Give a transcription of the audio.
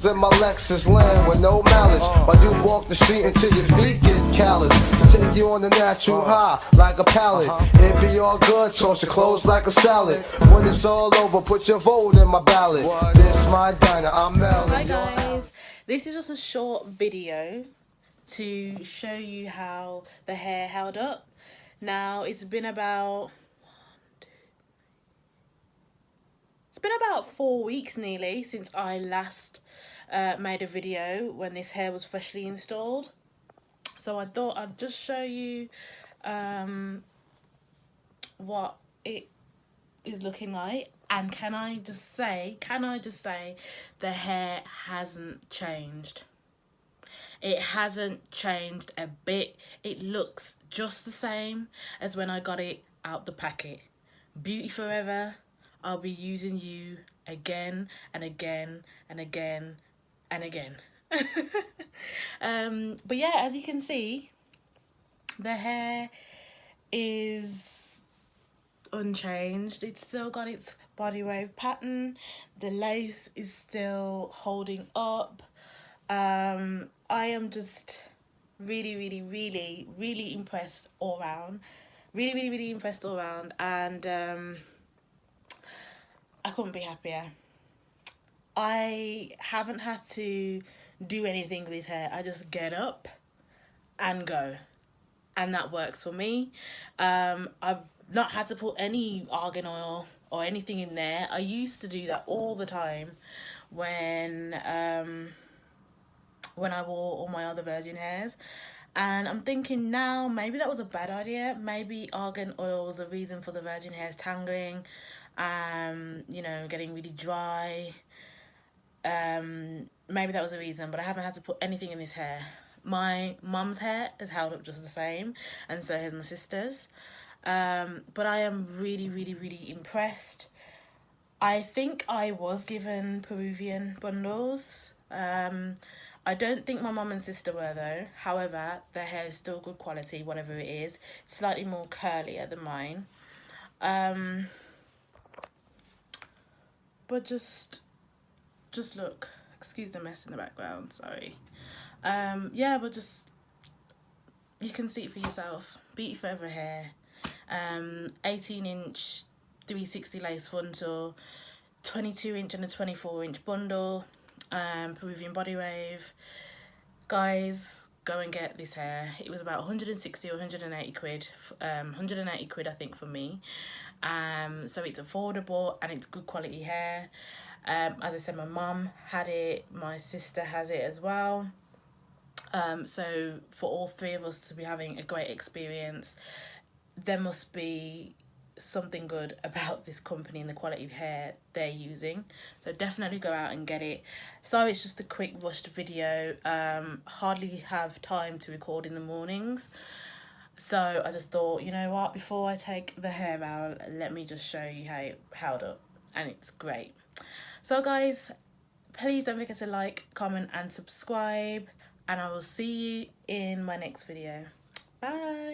In my Lexus land with no malice, while you walk the street until your feet get callous. Take you on the natural high like a pallet. It be all good, toss your clothes like a salad. When it's all over, put your vote in my ballot. This my diner, I'm Mel. Hi guys, this is just a short video to show you how the hair held up. Now it's been about 4 weeks nearly since I last made a video when this hair was freshly installed, so I thought I'd just show you what it is looking like. And can I just say the hair hasn't changed. It hasn't changed a bit. It looks just the same as when I got it out the packet. Beauty forever. I'll be using you again and again and again and again. But yeah, as you can see, the hair is unchanged. It's still got its body wave pattern. The lace is still holding up. I am just really impressed all round. Really impressed all round, and I couldn't be happier. I haven't had to do anything with his hair. I just get up and go, and that works for me. I've not had to put any argan oil or anything in there. I used to do that all the time when I wore all my other virgin hairs, and I'm thinking now maybe that was a bad idea. Maybe argan oil was the reason for the virgin hairs tangling, you know, getting really dry. Maybe that was the reason, but I haven't had to put anything in this hair. My mum's hair has held up just the same, and so has my sister's. But I am really impressed. I think I was given Peruvian bundles. I don't think my mum and sister were though. However, their hair is still good quality, whatever it is. It's slightly more curlier than mine. But just look. Excuse the mess in the background, sorry. Yeah, but just, you can see it for yourself. Beauty forever hair. 18-inch 360 lace frontal, 22-inch and a 24-inch bundle, Peruvian body wave. Guys, go and get this hair. It was about 160 or 180 quid. 180 quid I think for me. So it's affordable and it's good quality hair. As I said, my mum had it, my sister has it as well. So for all three of us to be having a great experience, there must be something good about this company and the quality of hair they're using. So definitely go out and get it. So it's just a quick rushed video. Hardly have time to record in the mornings, so I just thought, you know what, before I take the hair out, let me just show you how it held up, and it's great. So guys, please don't forget to like, comment and subscribe, and I will see you in my next video. Bye.